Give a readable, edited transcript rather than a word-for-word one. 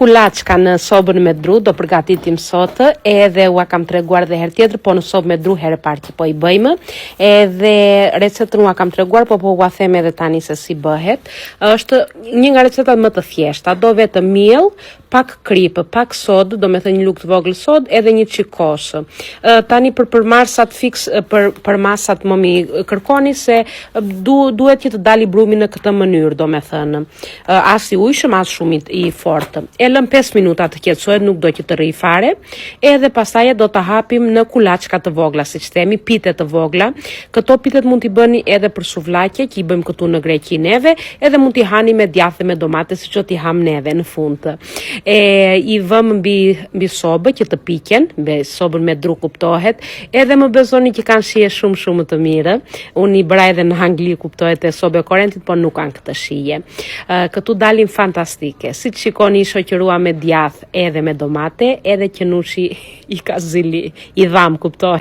kulaçka në sobën me dru, do përgatitim sot, edhe ua kam treguar dhe herë tjetër, po në sobë me dru herë parë që po i bëjmë, edhe recetën ua kam treguar, po ua them edhe tani se si bëhet. Është një nga recetat më të thjeshta, do vetëm miell, pak kripë, pak sodë, do me thënë një lugë të vogël sodë, edhe një qikosë. Tani për masat fix, për masat më mi kërkoni se duhet që të dali brumi në këtë mënyrë, do me thënë. As i ujshëm, as shumë i fortë. E lëm 5 minuta të qetësohet, nuk do që të rri fare, edhe pastaj do të hapim në kulaçka të vogla, siç themi, pite të vogla. Këto pitet mund t'i bëni edhe për suvlaqe, që i bëjmë këtu në Greqi neve, edhe mund t'i hani me djathë dhe me domate, siç do t'i ham neve në fund. I vëm mbi sobë që të piqen, mbi sobën me dru kuptohet, edhe më bezoni që kanë shije shumë të mirë. Unë i bëra edhe në Angli, kuptohet, e sobë e korrentit, po nuk kanë këtë shije. Këtu dalin fantastike. Si të shikoni, i shoqërua me djathë edhe me domate, edhe qenushi i ka zili, i dham, kuptohet.